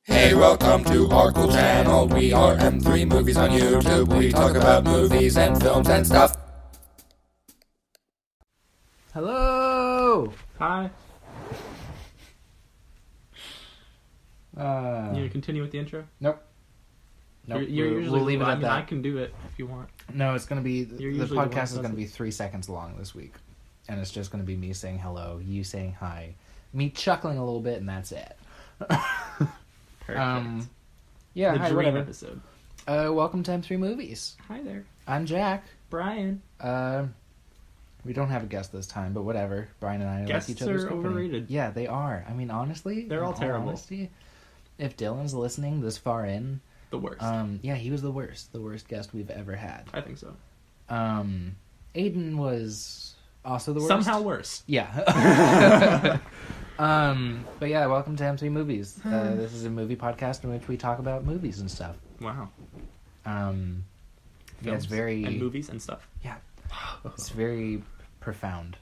Hey, welcome to our cool channel. We are M3 Movies on YouTube. We talk about movies and films and stuff. Hello! Hi. You You gonna continue with the intro? Nope. You're usually, we'll leave it at that. I can do it if you want. No, it's going to be... You're The usually the one podcast is that going to does be 3 seconds long this week. And it's just going to be me saying hello, you saying hi, me chuckling a little bit, and that's it. Perfect. Yeah, the hi, dream whatever. episode. Welcome to M3 Movies. Hi there. I'm Jack. Brian. We don't have a guest this time, but whatever. Brian and I Guests like each other's are company. overrated. Yeah, they are. I mean, honestly... They're all in terrible. Honesty, if Dylan's listening this far in... The worst. Yeah, he was the worst. The worst guest we've ever had. I think so. Aiden was also the worst. Somehow worse. Yeah. But yeah, welcome to M3 Movies. This is a movie podcast in which we talk about movies and stuff. Wow. Yeah, it's very... And movies and stuff. Yeah. It's very profound.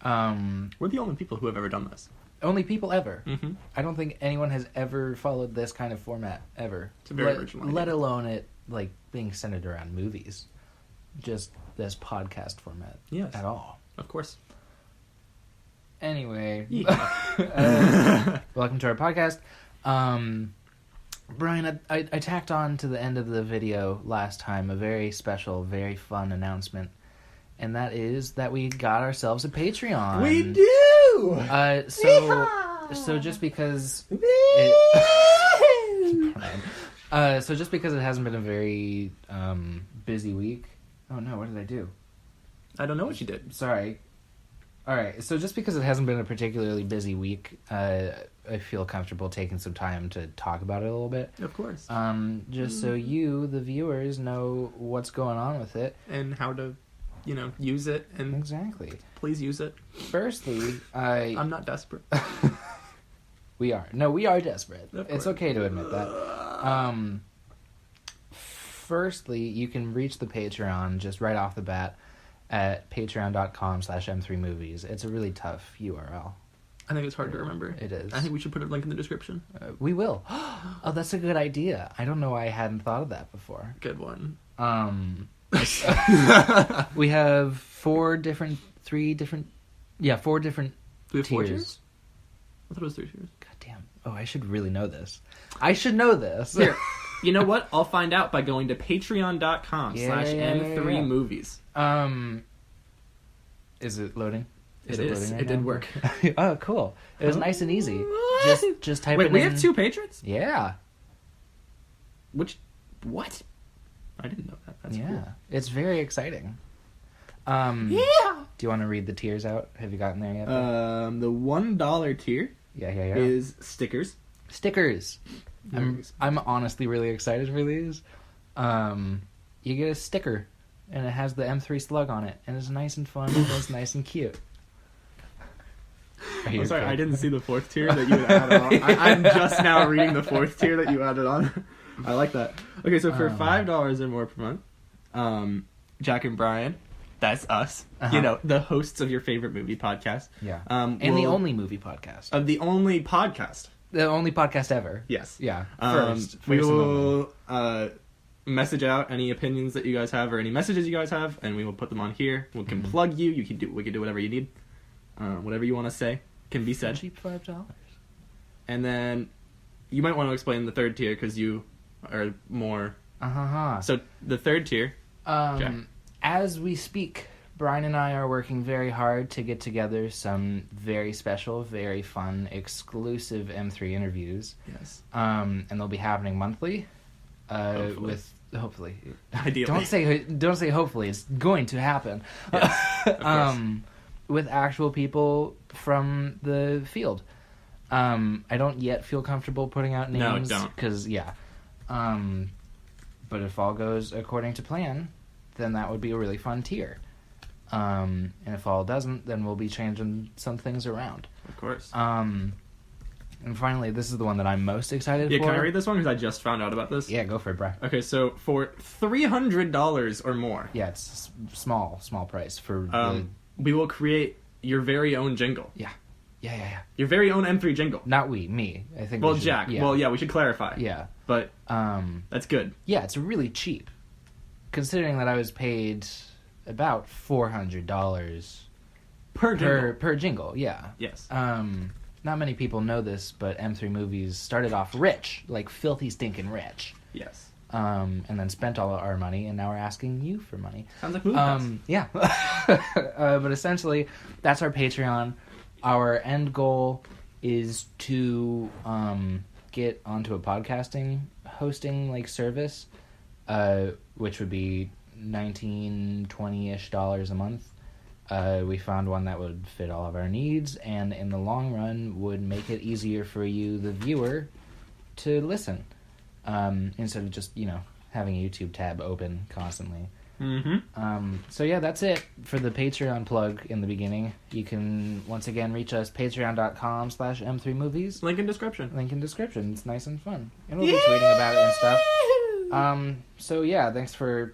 We're the only people who have ever done this. Only people ever. Mm-hmm. I don't think anyone has ever followed this kind of format ever. It's a very original idea. Let alone it like being centered around movies. Just this podcast format. Yes. At all. Of course. Anyway. Yeah. Welcome to our podcast. Brian, I tacked on to the end of the video last time a very special, very fun announcement. And that is that we got ourselves a Patreon. We do! So just because so just because it hasn't been a very busy week. Oh no, what did I do? I don't know what you did. Sorry. Alright, so just because it hasn't been a particularly busy week, I feel comfortable taking some time to talk about it a little bit. Of course. Just so you, the viewers, know what's going on with it. And how to, use it. And Exactly. please use it. Firstly, I'm not desperate. We are. No, we are desperate. Of It's course. okay to admit that. Firstly, you can reach the Patreon just right off the bat at patreon.com/m3movies. It's a really tough URL. I think it's hard to remember. It is. I think we should put a link in the description. We will. Oh, that's a good idea. I don't know why I hadn't thought of that before. Good one. We have four different Do we have tiers. 4 tiers? I thought it was 3 tiers. God damn. Oh, I should really know this. I should know this. Here, you know what? I'll find out by going to patreon.com/m3movies. Is it loading? It is. Loading right It did now? work. Oh, cool. It was nice and easy. Just type Wait, it we in. have 2 patrons? Yeah. What? I didn't know that. That's yeah. cool. It's very exciting. Yeah! Do you want to read the tiers out? Have you gotten there yet? The $1 tier Yeah. is stickers. Stickers. I'm honestly really excited for these. You get a sticker, and it has the M3 slug on it, and it's nice and fun, and it's nice and cute. Are you I'm sorry, okay? I didn't see the 4th tier that you had added on. I'm just now reading the 4th tier that you added on. I like that. Okay, so for $5 or more per month, Jack and Brian, that's us, the hosts of your favorite movie podcast. Yeah. And the only movie podcast. Of the only podcast. The only podcast ever. Yes. Yeah. We and only. will message out any opinions that you guys have or any messages you guys have, and we will put them on here. We can plug you. We can do whatever you need. Whatever you want to say can be said. Cheap $5. And then you might want to explain the 3rd tier because you are more. So the 3rd tier. Jack. As we speak, Brian and I are working very hard to get together some very special, very fun, exclusive M3 interviews. Yes. And they'll be happening monthly. Hopefully. Hopefully. Ideally. Don't say hopefully. It's going to happen. Yes, of course. With actual people from the field. I don't yet feel comfortable putting out names. No, don't. Because, yeah. But if all goes according to plan, then that would be a really fun tier. And if all doesn't, then we'll be changing some things around. Of course. And finally, this is the one that I'm most excited Yeah, for. can I read this one? Because I just found out about this. Yeah, go for it, bro. Okay, so for $300 or more, Yeah, it's small price for we will create your very own jingle. Yeah. Your very own M3 jingle. Not me. I think. Well, we should, Jack. Yeah. Well, yeah, we should clarify. Yeah. But that's good. Yeah, it's really cheap, considering that I was paid about $400 per jingle. Yeah. Yes. Not many people know this, but M3 Movies started off rich, like filthy stinking rich. Yes. And then spent all our money, and now we're asking you for money. Sounds like movie Yeah. But essentially, that's our Patreon. Our end goal is to get onto a podcasting hosting like service, which would be $19-20-ish a month. We found one that would fit all of our needs, and in the long run would make it easier for you, the viewer, to listen, instead of just having a YouTube tab open constantly. Mm-hmm. So yeah, that's it for the Patreon plug in the beginning. You can once again reach us patreon.com/m3movies. Link in description. It's nice and fun, and we'll be tweeting about it and stuff. So yeah, thanks for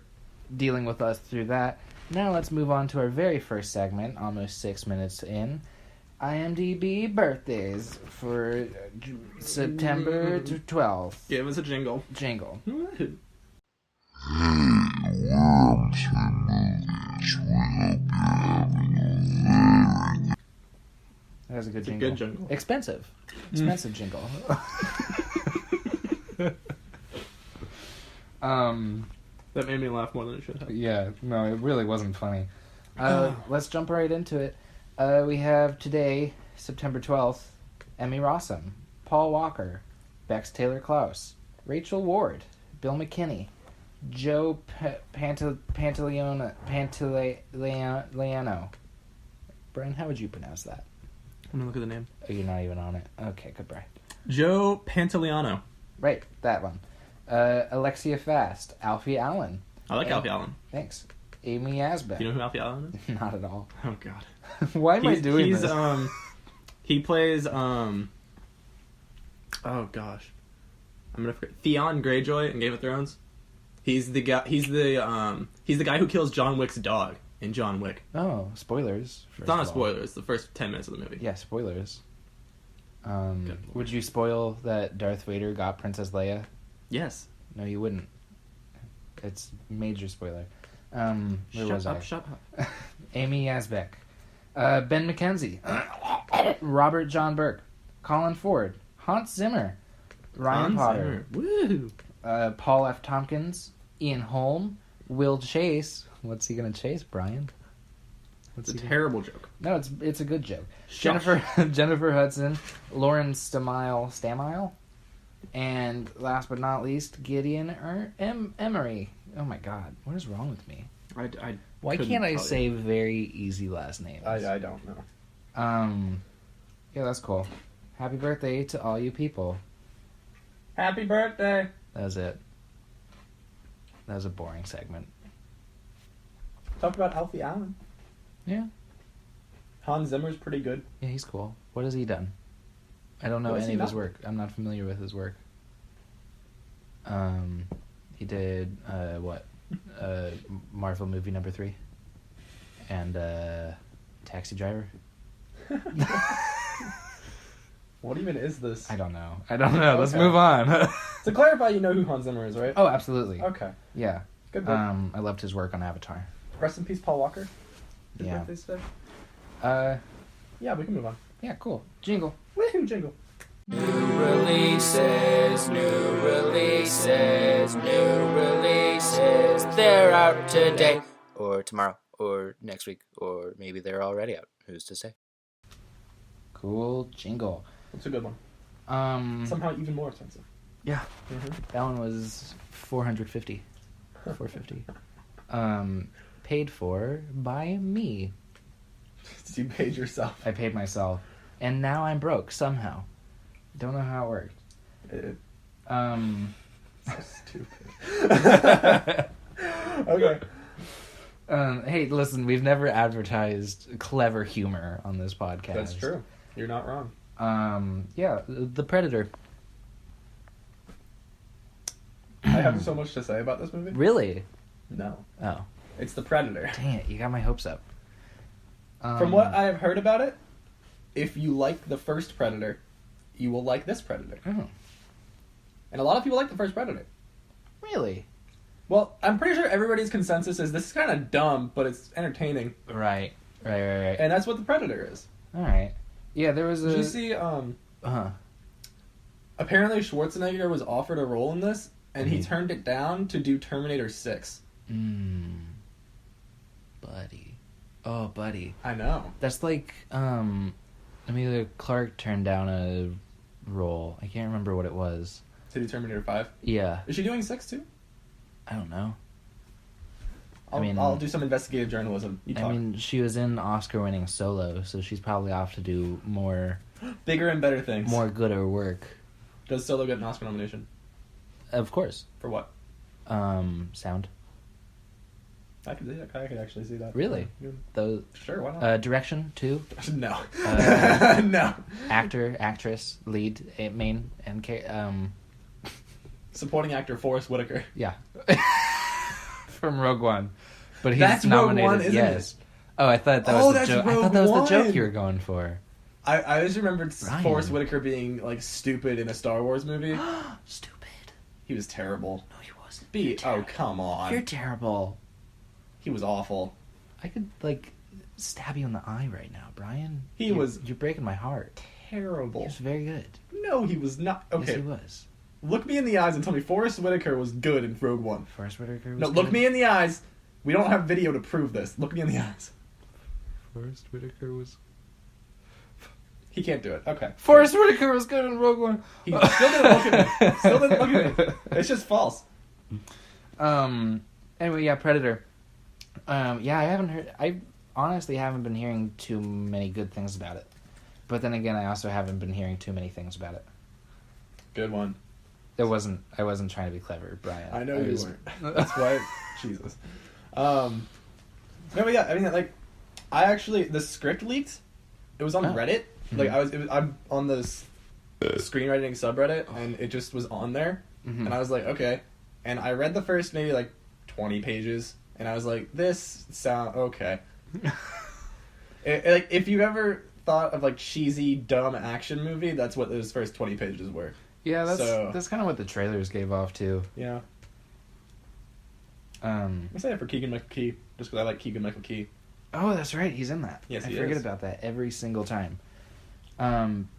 dealing with us through that. Now let's move on to our very first segment, almost 6 minutes in. IMDb birthdays for September 12th. Give us a jingle. Jingle. That was a good jingle. Good jingle. Expensive jingle. That made me laugh more than it should have. Yeah, no, it really wasn't funny. Let's jump right into it. We have today, September 12th, Emmy Rossum, Paul Walker, Bex Taylor Klaus, Rachel Ward, Bill McKinney, Joe Pantoliano. Brian, how would you pronounce that? I'm gonna look at the name. Oh, you're not even on it. Okay, goodbye. Joe Pantoliano. Right, that one. Alexia Fast, Alfie Allen. I like Alfie Allen. Thanks. Amy Asbeck. Do you know who Alfie Allen is? Not at all. Oh God. Why am I doing this? He plays oh gosh, I'm gonna forget. Theon Greyjoy in Game of Thrones. He's the guy. He's the guy who kills John Wick's dog in John Wick. Oh, spoilers. It's not a spoiler. It's the first 10 minutes of the movie. Yeah, spoilers. Would you spoil that Darth Vader got Princess Leia? Yes. No, you wouldn't. It's major spoiler. Shut up. Amy Asbeck. Ben McKenzie. Robert John Burke. Colin Ford. Hans Zimmer. Ryan Potter. Woo! Paul F. Tompkins. Ian Holm. Will Chase. What's he gonna chase, Brian? It's a terrible joke. No, it's a good joke. Shush. Jennifer Hudson. Lauren Stamile. And last but not least, Gideon Emery. Oh my God, what is wrong with me? Why can't I say very easy last names? I don't know. Yeah, that's cool. Happy birthday to all you people. Happy birthday. That was it. That was a boring segment. Talk about Alfie Allen. Yeah. Hans Zimmer's pretty good. Yeah, he's cool. What has he done? I don't know any of his work. I'm not familiar with his work. He did what? Marvel movie number 3, and Taxi Driver. What even is this? I don't know. Let's move on. To clarify, you know who Hans Zimmer is, right? Oh, absolutely. Okay. Yeah. Good. I loved his work on Avatar. Rest in peace, Paul Walker. His Yeah. birthday's today. Yeah, we can move on. Yeah, cool. Jingle. Woohoo, jingle. New releases. They're out today, or tomorrow, or next week, or maybe they're already out. Who's to say? Cool jingle. That's a good one. Somehow even more expensive. Yeah. Mm-hmm. That one was $450. Paid for by me. You paid yourself. I paid myself. And now I'm broke somehow. Don't know how it worked. So stupid. Okay. Hey, listen, we've never advertised clever humor on this podcast. That's true. You're not wrong. Yeah, The Predator. I have so much to say about this movie. Really? No. Oh. It's The Predator. Dang it, you got my hopes up. From what I have heard about it, if you like the first Predator, you will like this Predator. Oh. And a lot of people like the first Predator. Really? Well, I'm pretty sure everybody's consensus is this is kind of dumb, but it's entertaining. Right. And that's what the Predator is. Alright. Yeah, there was a... Did you see, apparently Schwarzenegger was offered a role in this, and he turned it down to do Terminator 6. Buddy. Oh, buddy. I know. That's like, Emilia Clarke turned down a role. I can't remember what it was. To do Terminator 5? Yeah. Is she doing 6 too? I don't know. I'll do some investigative journalism. You talk. I mean, she was in Oscar-winning Solo, so she's probably off to do more... Bigger and better things. More gooder work. Does Solo get an Oscar nomination? Of course. For what? Sound. I could see that. I could actually see that. Really? Yeah. Those. Sure, why not? Direction, too. No. No. No. Actor, actress, lead, main, and Supporting actor Forrest Whitaker. Yeah. From Rogue One. But he's That's nominated. Rogue One, isn't yes. it? Oh, I thought that was the that's joke. I Rogue thought that was One. the joke you were going for. I just remembered Ryan. Forrest Whitaker being like stupid in a Star Wars movie. Stupid. He was terrible. No, he wasn't. Oh, come on. You're terrible. He was awful. I could stab you in the eye right now, Brian. You're breaking my heart. terrible. He was very good. No, he was not. Okay. Yes, he was. Look me in the eyes and tell me Forrest Whitaker was good in Rogue One. Forrest Whitaker was No, good. look me in the eyes. We don't have video to prove this. Look me in the eyes. Forrest Whitaker was... He can't do it. Okay. Forrest Whitaker was good in Rogue One. He still didn't look at me. Still didn't look at me. It's just false. Anyway, yeah, Predator. Yeah, I honestly haven't been hearing too many good things about it. But then again, I also haven't been hearing too many things about it. Good one. I wasn't trying to be clever, Brian. I know you weren't. That's why. Jesus. No, but yeah, I mean, I actually, the script leaked. It was on Reddit. Mm-hmm. I'm on this screenwriting subreddit, and it just was on there, Mm-hmm. and I was like, okay. And I read the first maybe 20 pages, and I was like, this sound okay. If you ever thought of cheesy, dumb action movie, that's what those first 20 pages were. Yeah, that's kind of what the trailers gave off too. Yeah. I'm I say it for Keegan-Michael Key, just because I like Keegan-Michael Key. Oh, that's right. He's in that. Yes, I he forget is. about that every single time.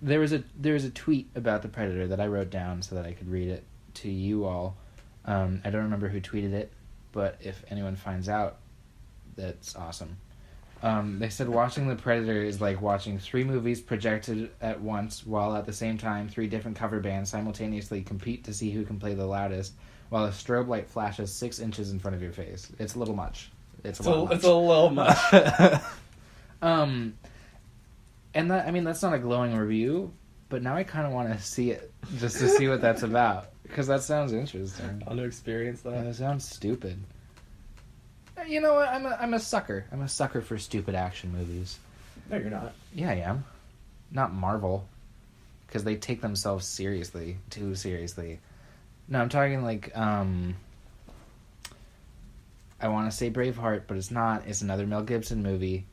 There was a tweet about the Predator that I wrote down so that I could read it to you all. I don't remember who tweeted it, but if anyone finds out, that's awesome. They said watching The Predator is like watching 3 movies projected at once, while at the same time 3 different cover bands simultaneously compete to see who can play the loudest, while a strobe light flashes 6 inches in front of your face. It's a little much. It's a little much. And that's not a glowing review, but now I kind of want to see it just to see what that's about, because that sounds interesting. I want to experience that. That sounds stupid. You know what? I'm a sucker. I'm a sucker for stupid action movies. No, you're not. Yeah, I am. Not Marvel, because they take themselves too seriously. No, I'm talking I want to say Braveheart, but it's not. It's another Mel Gibson movie.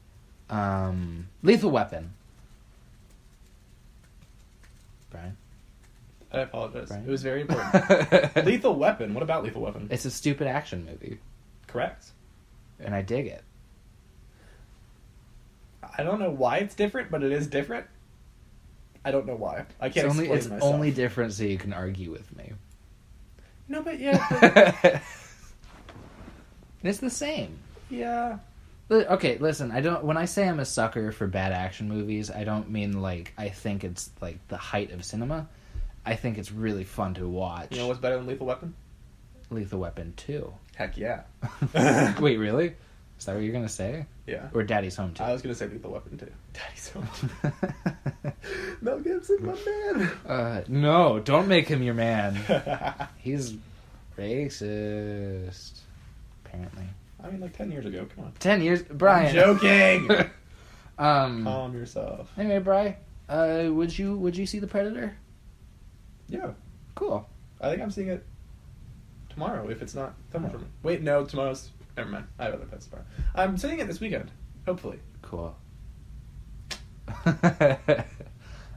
Lethal Weapon. Brian? I apologize. Brian? It was very important. Lethal Weapon. What about Lethal Weapon? It's a stupid action movie, Correct. and I dig it. I don't know why it's different, but it is different. I don't know why. I can't explain It's myself. only different so you can argue with me. No, but yeah. It's the same. Yeah. Okay, listen, when I say I'm a sucker for bad action movies, I don't mean I think it's the height of cinema. I think it's really fun to watch. You know what's better than Lethal Weapon? Lethal Weapon 2. Heck yeah. Wait, really? Is that what you're going to say? Yeah. Or Daddy's Home 2? I was going to say Lethal Weapon too. Daddy's home. Mel Gibson, my man. No, don't make him your man. He's racist. Apparently. I mean, 10 years ago. Come on. 10 years... Brian. I'm joking. Calm Calm yourself. Anyway, Brian, Would you see The Predator? Yeah. Cool. I think I'm seeing it tomorrow, if it's not tomorrow. Wait, no, tomorrow's... Never mind. I have other plans tomorrow. I'm seeing it this weekend, hopefully. Cool. I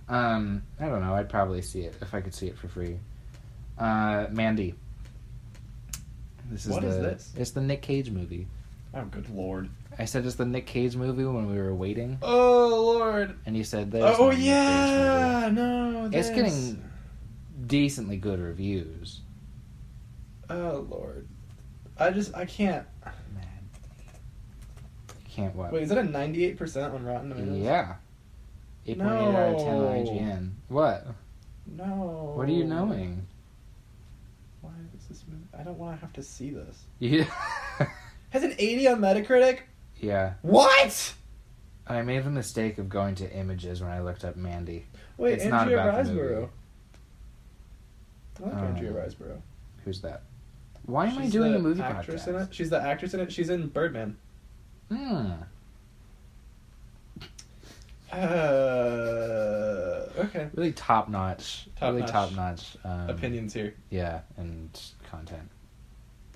don't know. I'd probably see it if I could see it for free. Mandy. What is this? It's the Nic Cage movie. Oh, good lord. I said it's the Nic Cage movie when we were waiting. Oh, lord. And you said there's Oh, no Nic Cage yeah! movie. No, It's getting decently good reviews. Oh, lord. I can't... Man. You can't what? Wait, is that a 98% on Rotten Tomatoes? Yeah. 8.8 out of 10 on No. IGN. What? No. What are you knowing? Why is this movie? I don't want to have to see this. Yeah. Has an 80 on Metacritic? Yeah. What? I made the mistake of going to images when I looked up Mandy. Wait, It's not Andrea about the movie. Riseborough. I like Andrea Riseborough. Who's that? Why am I She's doing the a movie actress podcast? in it. She's the actress in it. She's in Birdman. Okay. Really top notch. Top-notch top notch. Opinions here. Yeah, and content.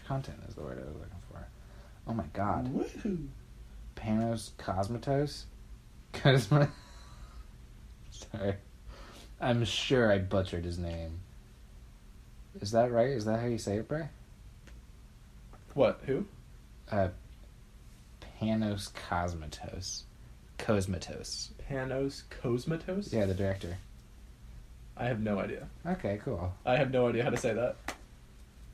Content is the word I was looking for. Oh my god. Woohoo. Panos Cosmatos? Sorry. I'm sure I butchered his name. Is that right? Is that how you say it, Bray? What? Who? Panos Cosmatos. Cosmatos. Panos Cosmatos? Yeah, the director. I have no idea. Okay, cool. I have no idea how to say that.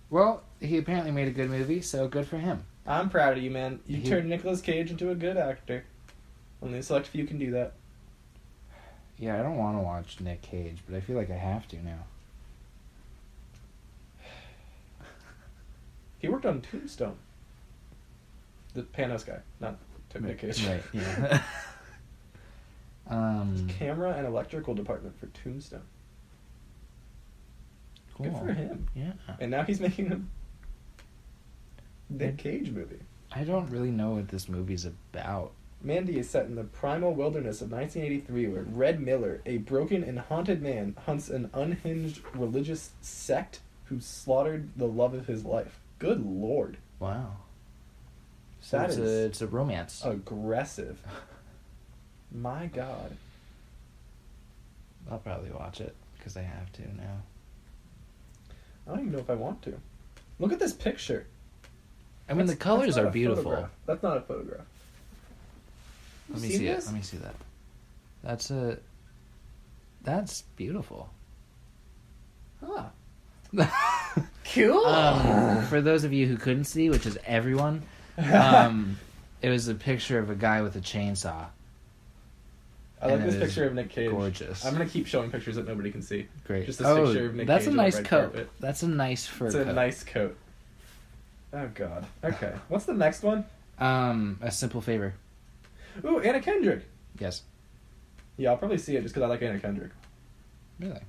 Well, he apparently made a good movie, so good for him. I'm proud of you, man. You He- turned Nicolas Cage into a good actor. Only a select few can do that. Yeah, I don't want to watch Nic Cage, but I feel like I have to now. He worked on Tombstone. The Panos guy, not Nick Cage. Right, yeah. Camera and electrical department for Tombstone. Cool. Good for him. Yeah. And now he's making a Nick Cage movie. I don't really know what this movie's about. Mandy is set in the primal wilderness of 1983, where Red Miller, a broken and haunted man, hunts an unhinged religious sect who slaughtered the love of his life. Good lord. Wow. So That it's a romance. Aggressive. My god. I'll probably watch it because I have to now. I don't even know if I want to. Look at this picture. I mean, the colors That's not are a beautiful. photograph. That's not a photograph. Let me Seen see this? it. Let me see that. That's beautiful. Ah. Cool. For those of you who couldn't see, which is everyone, it was a picture of a guy with a chainsaw. I like and this it is picture of Nick Cage. gorgeous. I'm gonna keep showing pictures that nobody can see. Great. Just this picture of Nick that's Cage a on nice red coat. carpet. That's a nice fur It's coat. a nice coat. Oh god. Okay. What's the next one? A Simple Favor. Ooh, Anna Kendrick. Yes. Yeah, I'll probably see it just because I like Anna Kendrick. Really?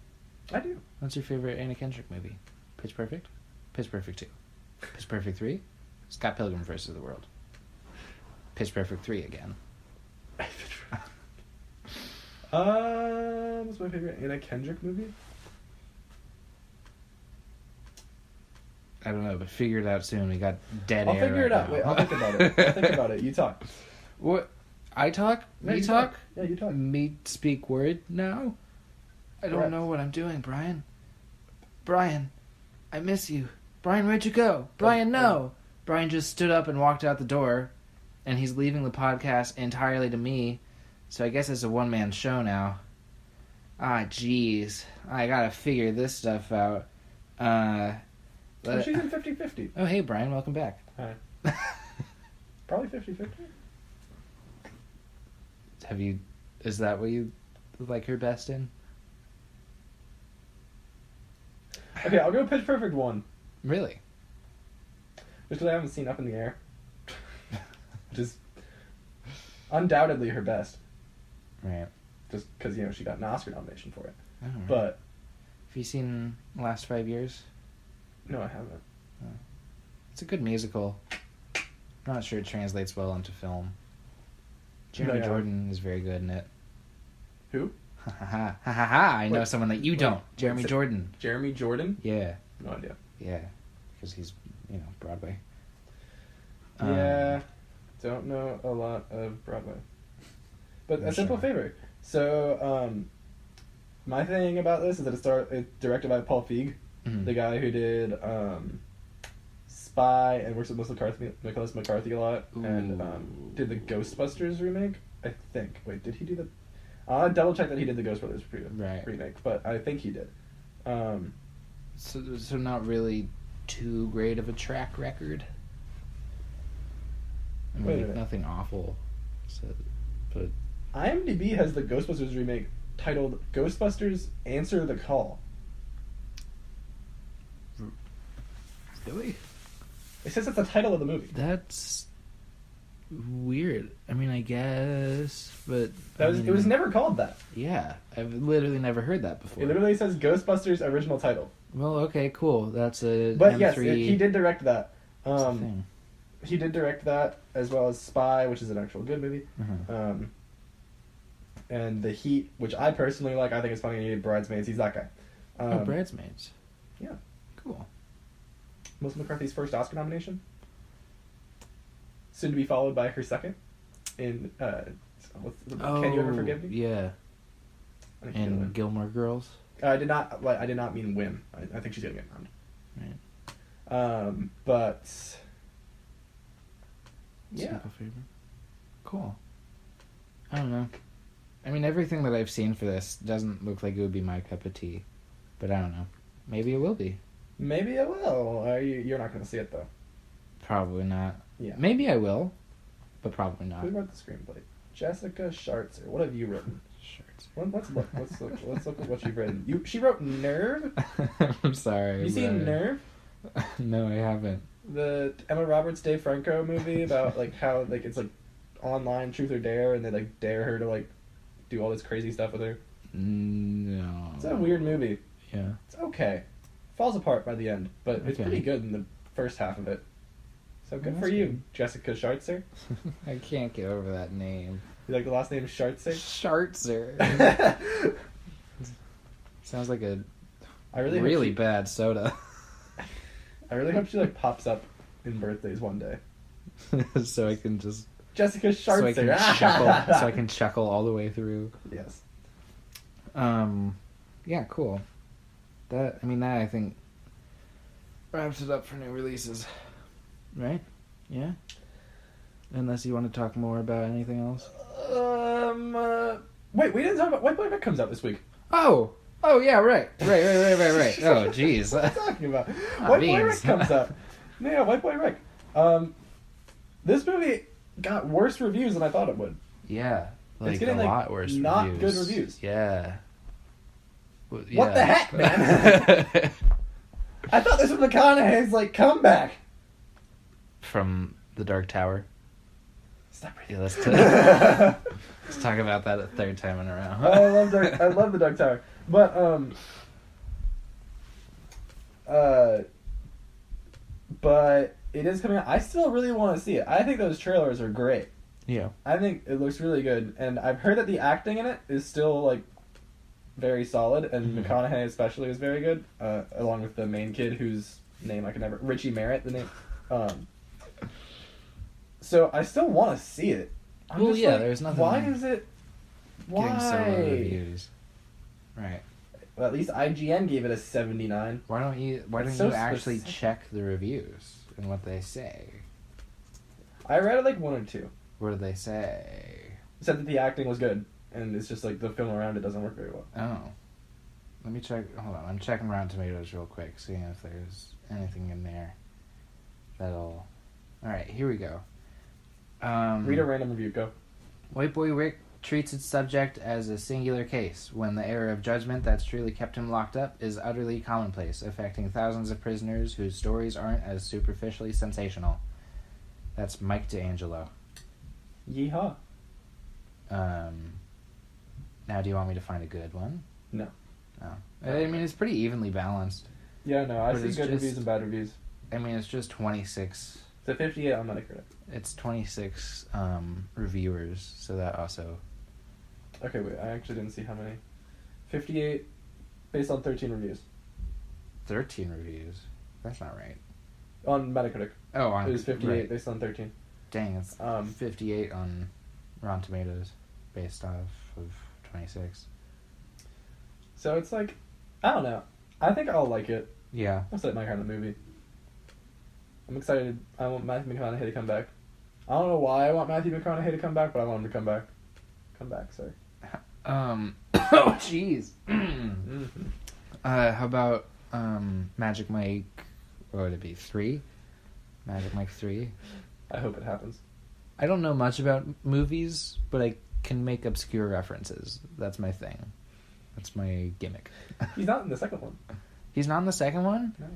I do. What's your favorite Anna Kendrick movie? Pitch Perfect? Pitch Perfect 2. Pitch Perfect 3? Scott Pilgrim vs. the World. Pitch Perfect 3 again. What's my favorite Anna Kendrick movie? I don't know, but figure it out soon. We got dead I'll air. figure it right out. now. Wait, I'll think about it. I'll think about it. You talk. What? I talk? No, Me you talk? Yeah, you talk. Me speak word now? I don't Correct. know what I'm doing, Brian. Brian, I miss you. Brian, where'd you go? Brian, no. Brian just stood up and walked out the door, and he's leaving the podcast entirely to me. So I guess it's a one-man show now. Ah, jeez. I gotta figure this stuff out. Oh, she's in 50-50. Oh, hey, Brian, welcome back. Hi. Probably 50-50. Is that what you like her best in? Okay, I'll go Pitch Perfect 1. Really? Just because I haven't seen Up in the Air. Which is undoubtedly her best. Right. Just because, she got an Oscar nomination for it. Alright. But, Have you seen the last 5 years? no, I haven't. It's a good musical. I'm not sure it translates well into film. Jeremy No, yeah. Jordan is very good in it. Who? Ha ha ha ha ha ha! I know Wait, someone that you don't. Jeremy wait, Jordan. Jeremy Jordan? Yeah, No idea. yeah, because he's Broadway. Yeah, don't know a lot of Broadway. But a I'm simple sure. favor. So, my thing about this is that it's directed by Paul Feig, Mhm. the guy who did Spy and works with Nicholas McCarthy a lot, and Ooh. did the Ghostbusters remake. I think. Wait, did he do the? I'll double check that he did the Ghostbusters Right. remake, but I think he did. So not really too great of a track record. I mean, Wait a like, minute. nothing awful. So, but IMDb has the Ghostbusters remake titled Ghostbusters Answer the Call. really, It says it's the title of the movie. that's weird. I mean, I guess, but It was never called that. Yeah, I've literally never heard that before. It literally says Ghostbusters original title. Well, okay, cool. That's a But M3, yes, he did direct that. it's a thing. He did direct that, as well as Spy, which is an actual good movie. Uh-huh. And The Heat, which I personally like. I think it's funny. He did Bridesmaids. He's that guy. Bridesmaids. Yeah. Cool. Melissa McCarthy's first Oscar nomination. Soon to be followed by her second in Can You Ever Forgive Me? Yeah. I think she's gonna win. And Gilmore Girls. I did not mean win. I think she's gonna get nominated. Right. But yeah, Simple Favor. Cool. I don't know. I mean, everything that I've seen for this doesn't look like it would be my cup of tea, but I don't know. Maybe it will be. maybe I will. You're not gonna see it though. Probably not. Yeah. Maybe I will, but probably not. Who wrote the screenplay? Jessica Schartzer. What have you written? Shirts. Let's look at what you've written. She wrote Nerve. I'm sorry. You seen but- Nerve? No, I haven't. The Emma Roberts, Dave Franco movie about like how like it's like online truth or dare, and they like dare her to like do all this crazy stuff with her. No. It's a weird movie. Yeah. It's okay. Falls apart by the end, but it's Okay. pretty good in the first half of it. So good Well, for that's you, good. Jessica Schartzer. I can't get over that name. You like the last name Schartzer? Schartzer. Sounds like a I really really hope bad soda. I really hope she like pops up in birthdays one day. So I can just Jessica so I Schartzer. can chuckle so I can chuckle all the way through. Yes. Yeah, cool. That I think wraps it up for new releases. Right? Yeah? Unless you want to talk more about anything else. Wait, we didn't talk about White Boy Rick comes out this week. Oh, yeah, right. Oh, jeez. What are you talking about? Ah, White Boy beans. Rick comes out. Yeah, White Boy Rick. This movie got worse reviews than I thought it would. Yeah, like getting, a like, lot worse. not reviews. good reviews. Yeah. What the heck, man? I thought this was McConaughey's like comeback. From the Dark Tower. Stop Yeah, reading. let's talk about that a third time in a row. I love the Dark Tower, but but it is coming out. I still really want to see it. I think those trailers are great. Yeah. I think it looks really good, and I've heard that the acting in it is still like very solid, and Mhm. McConaughey especially is very good, along with the main kid whose name I can never Richie Merritt, the name. So I still want to see it. I'm Well, just yeah, like, there's nothing Why is it? Why? Getting so low reviews. Right. Well, at least IGN gave it a 79. Why don't you It's so actually specific. check the reviews and what they say? I read it like 1 or 2. What do they say? It said that the acting was good, and it's just like the film around it doesn't work very well. Oh. Let me check. Hold on. I'm checking Rotten Tomatoes real quick, seeing if there's anything in there that'll. All right, here we go. Read a random review. Go. White Boy Rick treats its subject as a singular case, when the error of judgment that's truly kept him locked up is utterly commonplace, affecting thousands of prisoners whose stories aren't as superficially sensational. That's Mike D'Angelo. Yeehaw. Now, do you want me to find a good one? No. No. I mean, it's pretty evenly balanced. Yeah, no, I But see it's good just- reviews and bad reviews. I mean, it's just 26. It's a 58 on Metacritic. It's 26 reviewers, so that also. Okay, wait, I actually didn't see how many. 58 based on 13 reviews. 13 reviews? That's not right. On Metacritic. Oh, It was 58 right. based on 13. Dang, it's 58 on Rotten Tomatoes based off of 26. So it's like, I don't know. I think I'll like it. Yeah. I'll set my kind of movie. I'm excited. I want Matthew McConaughey to come back. I don't know why I want Matthew McConaughey to come back, but I want him to come back. Come back, sorry. Oh, jeez. Mm-hmm. How about Magic Mike, what would it be, 3? Magic Mike 3? I hope it happens. I don't know much about movies, but I can make obscure references. That's my thing. That's my gimmick. He's not in the second one. He's not in the second one? No.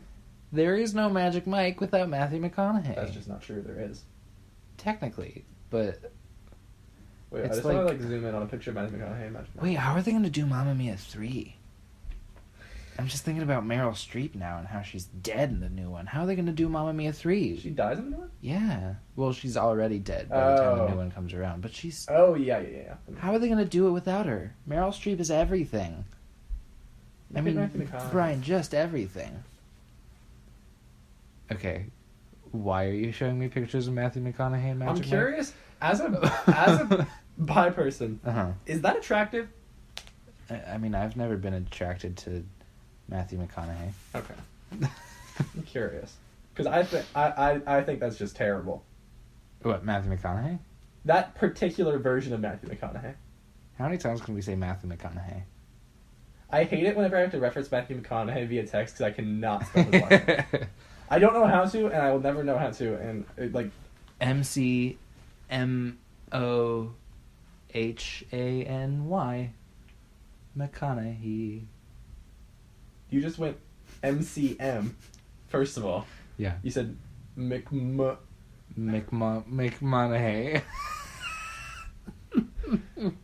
There is no Magic Mike without Matthew McConaughey. That's just not true. There is. Technically, but... Wait, It's I just like- want to zoom in on a picture of Matthew McConaughey and Magic Mike. Wait, how are they going to do Mamma Mia 3? I'm just thinking about Meryl Streep now and how she's dead in the new one. How are they going to do Mamma Mia 3? She dies in the new one? Yeah. Well, she's already dead by the time the Oh. new one comes around. But she's... Oh, yeah. How are they going to do it without her? Meryl Streep is everything. I mean, Matthew McConaughey. Brian, just everything. Okay. Why are you showing me pictures of Matthew McConaughey and Magic I'm Mike? curious, as a bi person, Uh-huh. is that attractive? I mean, I've never been attracted to Matthew McConaughey. Okay. I'm curious. Because I think that's just terrible. What, Matthew McConaughey? That particular version of Matthew McConaughey. How many times can we say Matthew McConaughey? I hate it whenever I have to reference Matthew McConaughey via text because I cannot spell his last name. I don't know how to, and I will never know how to, and like... McConaughey. McConaughey. You just went MCM, first of all. Yeah. You said McMonaghy.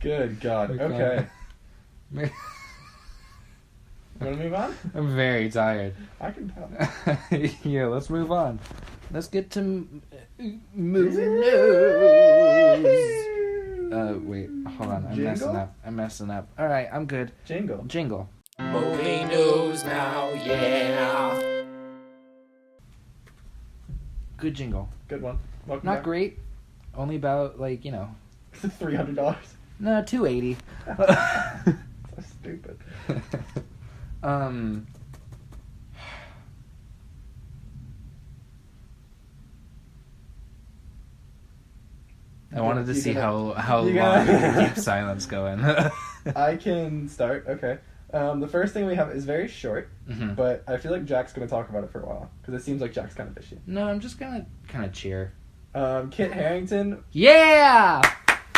Good God. Okay. You want to move on? I'm very tired. I can tell. Yeah, let's move on. Let's get to movie news. Wait, hold on. I'm messing up. All right, I'm good. Jingle. Movie news now, yeah. Good jingle. Good one. Welcome Not back. great. Only about $300. So No, $280. stupid. I wanted to You see gonna- how you long gonna- you can keep silence going. I can start. Okay. The first thing we have is very short, Mhm. but I feel like Jack's going to talk about it for a while because it seems like Jack's kind of fishy. No, I'm just gonna kind of cheer. Kit Harington. Yeah!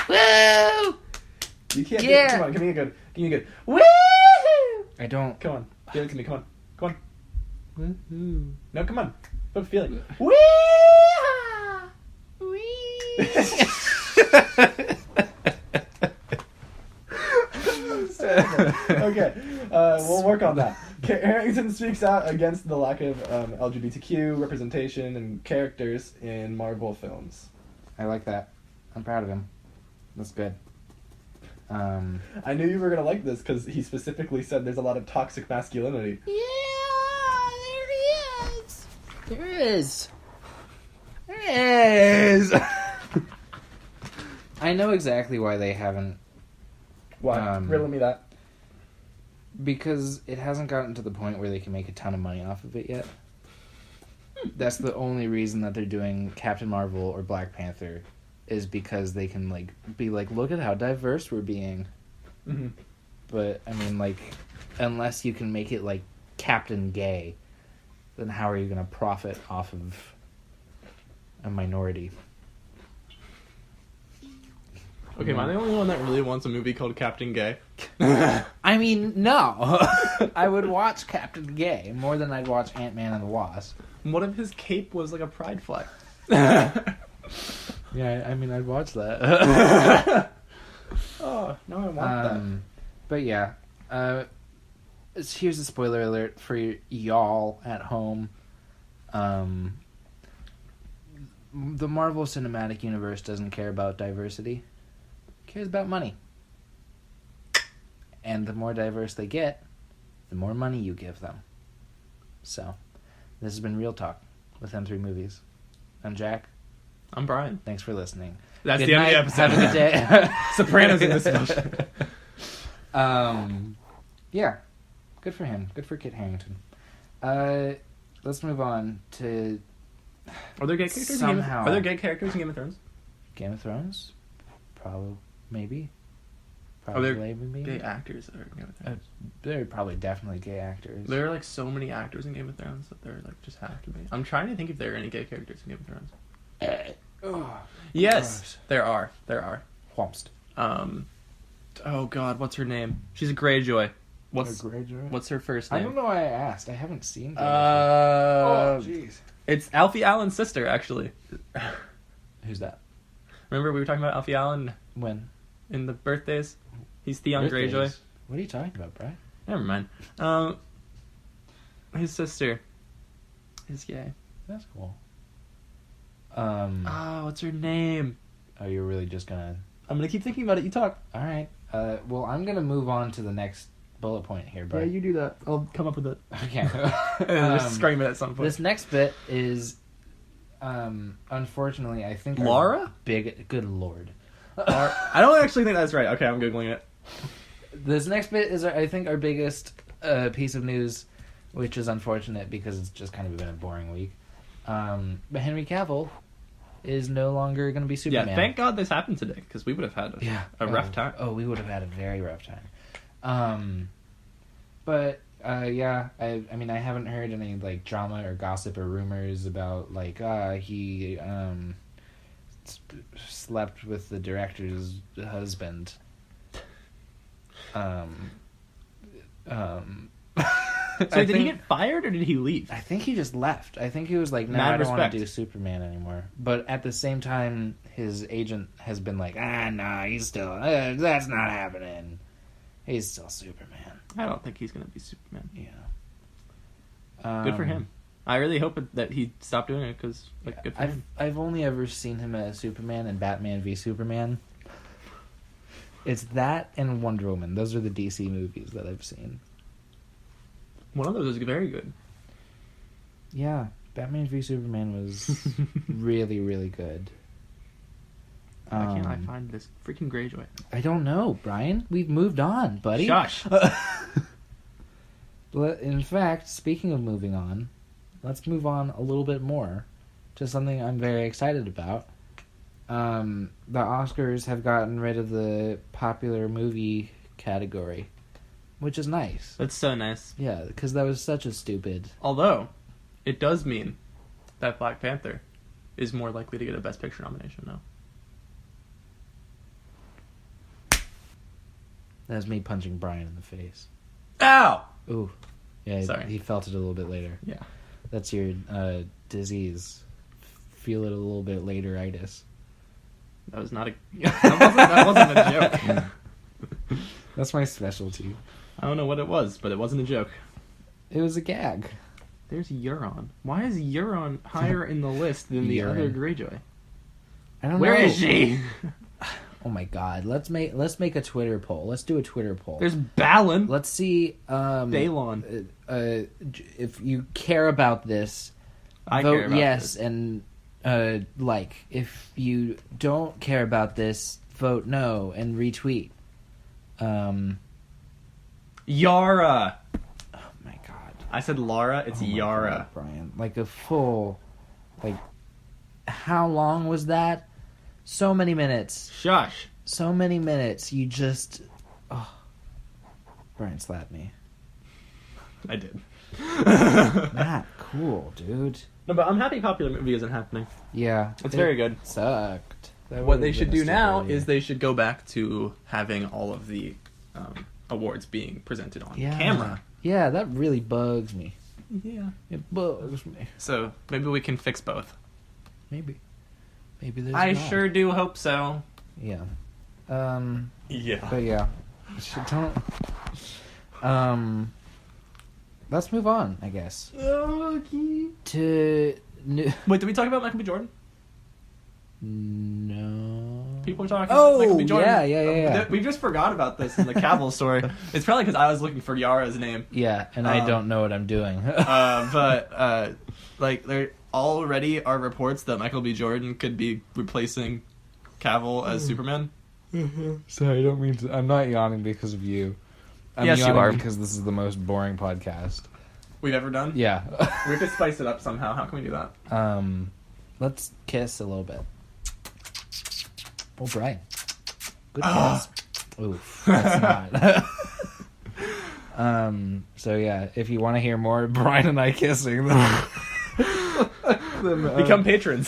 Woo! You can't. Yeah. Come on, give me a good. Woo! I don't. Come on, give it to me. Come on. Woohoo. No, come on. Put a feeling. Woo! Okay, we'll work on that. Harrington speaks out against the lack of LGBTQ representation and characters in Marvel films. I like that. I'm proud of him. That's good. I knew you were gonna like this because he specifically said there's a lot of toxic masculinity. Yeah, there is. There is. I know exactly why they haven't. Why? Riddle me that. Because it hasn't gotten to the point where they can make a ton of money off of it yet. That's the only reason that they're doing Captain Marvel or Black Panther, is because they can be like, look at how diverse we're being. Mm-hmm. But I mean, unless you can make it like Captain Gay, then how are you going to profit off of a minority? Okay, am I the only one that really wants a movie called Captain Gay? I mean, no. I would watch Captain Gay more than I'd watch Ant-Man and the Wasp. What if his cape was like a pride flag? Yeah, I mean, I'd watch that. Oh, no, I want that. But yeah, here's a spoiler alert for y'all at home. The Marvel Cinematic Universe doesn't care about diversity. It cares about money. And the more diverse they get, the more money you give them. So, this has been Real Talk with M3 Movies. I'm Jack. I'm Brian. Thanks for listening. That's Good the end night. of the episode. Have a good day. Sopranos in discussion. Yeah. Good for him. Good for Kit Harington. Let's move on to Are there gay characters? Somehow. Are there gay characters in Game of Thrones? Game of Thrones. Probably, maybe. Are there maybe. gay actors that are in Game of Thrones? There are probably definitely gay actors. There are like so many actors in Game of Thrones that there like just have to be. I'm trying to think if there are any gay characters in Game of Thrones. Yes, gross. there are. There are. Whompst. Oh God, what's her name? She's a Greyjoy. What's her first name? I don't know why I asked. I haven't seen. Jeez. It's Alfie Allen's sister, actually. Who's that? Remember we were talking about Alfie Allen When? in the birthdays? He's Theon Birthdays? Greyjoy. What are you talking about, Brian? Never mind. His sister is gay. That's cool. What's her name? Oh, you're really just gonna... I'm gonna keep thinking about it. You talk. All right. Well, I'm gonna move on to the next bullet point here, Brian. you do that. I'll come up with it. Okay. And just scream it at some point. This next bit is, unfortunately, I think... Laura? Good lord. I don't actually think that's right. Okay, I'm Googling it. This next bit is, I think, our biggest piece of news, which is unfortunate because it's just kind of been a boring week. But Henry Cavill is no longer going to be Superman. Yeah, thank God this happened today, because we would have had a rough time. Oh, we would have had a very rough time. But I mean, I haven't heard any like drama or gossip or rumors about like he slept with the director's husband. So did he get fired or did he leave? I think he just left. I think he was like, no, Mad I don't want respect. to do Superman anymore. But at the same time, his agent has been like, no, he's still, that's not happening. He's still Superman. I don't think he's gonna be Superman. Yeah. Good for him. I really hope that he stopped doing it because, like, good for him. I've only ever seen him as Superman and Batman v Superman. It's that and Wonder Woman. Those are the DC movies that I've seen. One of those is very good. Yeah, Batman v Superman was really, really good. Why can't I find this freaking Greyjoy? I don't know, Brian. We've moved on, buddy. Shush. In fact, speaking of moving on, let's move on a little bit more to something I'm very excited about. The Oscars have gotten rid of the popular movie category, which is nice. That's so nice. Yeah, because that was such a stupid... Although, it does mean that Black Panther is more likely to get a Best Picture nomination now. That's me punching Brian in the face. Ow! Ooh. Yeah, Sorry. he felt it a little bit later. Yeah. That's your disease. Feel it a little bit later-itis. That was not a... That wasn't a joke. That's my specialty. I don't know what it was, but it wasn't a joke. It was a gag. There's Euron. Why is Euron higher in the list than the other Greyjoy? I don't know. Where is she? Oh my god. Let's make a Twitter poll. Let's do a Twitter poll. There's Balin. Let's see Balon. If you care about this, I vote care about yes this. and like. If you don't care about this, vote no and retweet. Yara. Oh my god. I said Laura. It's Yara. God, Brian. Like a full, like, how long was that? So many minutes. Shush. So many minutes. You just, Brian slapped me. I did. Not cool, dude. No, but I'm happy Popular Movie isn't happening. Yeah, It's very good. Sucked. What they should do now is they should go back to having all of the awards being presented on camera. Yeah, that really bugs me. Yeah. It bugs me. So maybe we can fix both. Maybe there's. I not. sure do hope so. Yeah. Yeah. But yeah, don't. Let's move on, I guess. Okay. To Wait, did we talk about Michael B. Jordan? no. People are talking about Michael B. Jordan. Yeah. We just forgot about this in the Cavill story. It's probably because I was looking for Yara's name. Yeah, and I don't know what I'm doing. But there already are reports that Michael B. Jordan could be replacing Cavill as Superman. Sorry, I don't mean to. I'm not yawning because of you. I'm Yes, you yawning are. because this is the most boring podcast. We've ever done? Yeah. We have to spice it up somehow. How can we do that? Let's kiss a little bit. Oh, Brian. Good kiss. Oof, that's not. So yeah, if you want to hear more Brian and I kissing, then Become patrons.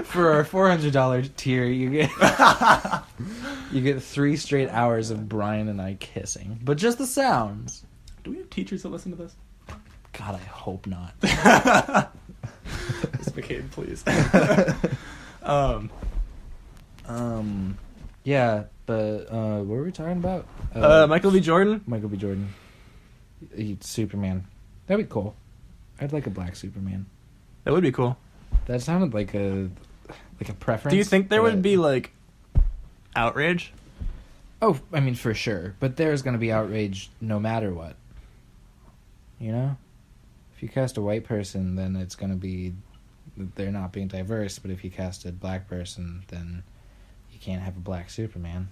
For our $400 tier, you get 3 straight hours of Brian and I kissing, but just the sounds. Do we have teachers that listen to this? God, I hope not. Miss McCabe, please. Yeah, but what were we talking about? Michael B. Jordan. Michael B. Jordan. He's Superman. That'd be cool. I'd like a black Superman. That would be cool. That sounded like a preference. Do you think there would be like outrage? Oh, I mean, for sure. But there's going to be outrage no matter what. You know? If you cast a white person, then it's going to be... They're not being diverse. But if you cast a black person, then you can't have a black Superman.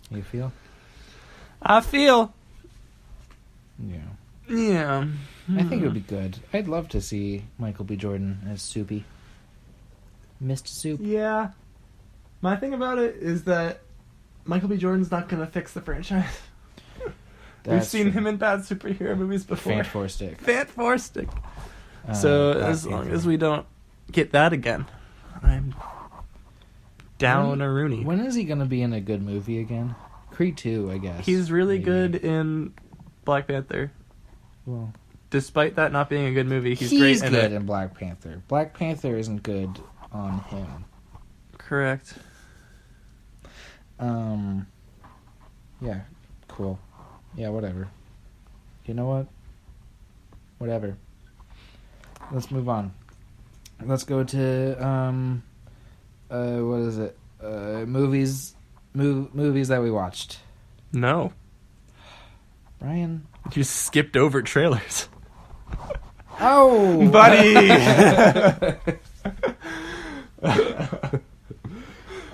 You feel? I feel. Yeah. Yeah. I think it would be good. I'd love to see Michael B. Jordan as Soupy. Mr. Soup. Yeah. My thing about it is that Michael B. Jordan's not going to fix the franchise. We've seen him in bad superhero movies before. Fantastic. So as long as we don't get that again, I'm down a Rooney. When is he going to be in a good movie again? Creed 2, I guess. He's really good in Black Panther. Well, despite that not being a good movie, he's great in it. He's good in Black Panther. Black Panther isn't good on him. Correct. Yeah, cool. Yeah, whatever. You know what? Whatever. Let's move on. Let's go to what is it? Movies that we watched. No. Brian, you skipped over trailers. Oh, buddy.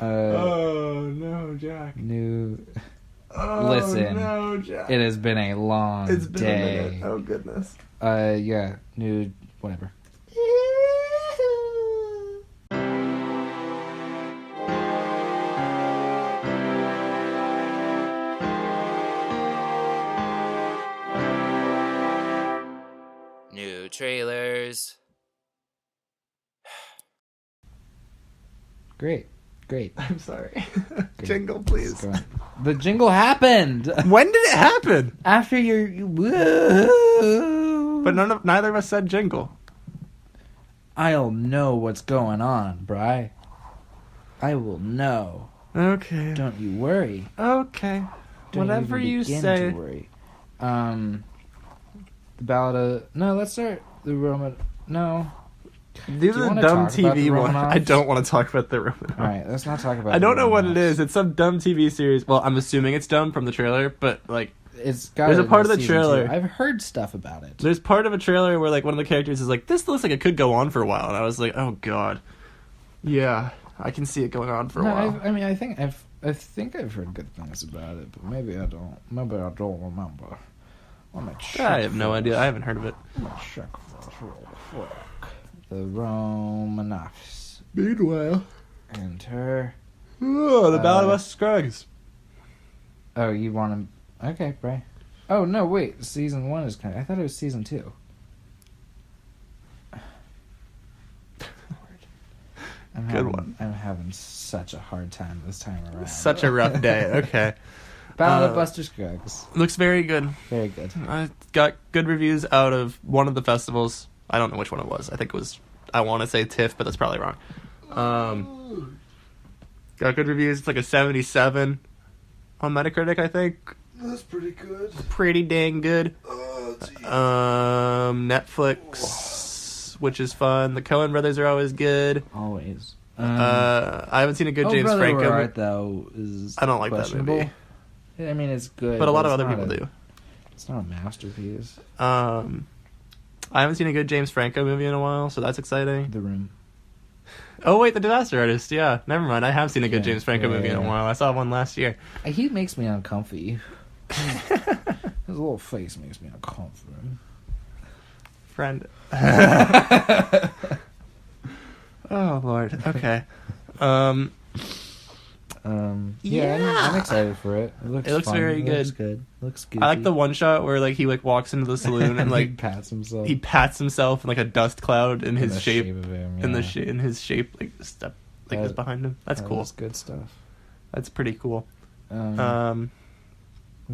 Oh no, Jack. Listen. No, Jack. It has been a long day. It's been a minute. Oh goodness. Yeah. Whatever. New trailers. Great. I'm sorry. Jingle, please. The jingle happened. When did it happen? After your woo. But neither of us said jingle. I'll know what's going on, Bri. I will know. Okay. Don't you worry. Okay. Don't Whatever even you begin say. To worry. The Ballad of... No, let's start the Roman... No. These are the dumb TV one. I don't want to talk about the Romanov. Alright, let's not talk about I don't know what it is. It's some dumb TV series. Well, I'm assuming it's dumb from the trailer, but like... There's a part of the trailer. I've heard stuff about it. There's part of a trailer where like one of the characters is like, this looks like it could go on for a while. And I was like, oh god. Yeah, I can see it going on for a while. I think I've heard good things about it, but maybe I don't. Maybe I don't remember. I have no idea. I haven't heard of it. Check the Romanovs. Meanwhile, enter. Oh, the Ballad of Scruggs. Oh, you want to? Okay, Bray. Oh no, wait. Season 1 is kind of. I thought it was season 2. I'm having such a hard time this time around. Such a rough day. Okay. Ballad of Buster Scruggs. Looks very good. Very good. I got good reviews out of one of the festivals. I don't know which one it was. I think it was, I want to say TIFF, but that's probably wrong. Got good reviews. It's like a 77 on Metacritic, I think. That's pretty good. Pretty dang good. Oh, Netflix which is fun. The Coen brothers are always good. Always. I haven't seen a good James Brother, Franco. Where Art Thou is I don't like that questionable. movie. I mean, it's good, But a lot of it's other not people do. It's not a masterpiece. I haven't seen a good James Franco movie in a while, so that's exciting. The Room. Oh, wait, The Disaster Artist. Yeah, never mind. I have seen a good James Franco movie in a while. I saw one last year. He makes me uncomfy. His little face makes me uncomfortable. Friend. Oh, Lord. Okay. Yeah, I'm excited for it. It looks fun. very good. It looks good. It looks goofy. I like the one shot where like he like walks into the saloon and like he pats himself. He pats himself in like a dust cloud in his shape, of him, in his shape like step like is behind him. That's cool. That's good stuff. That's pretty cool. We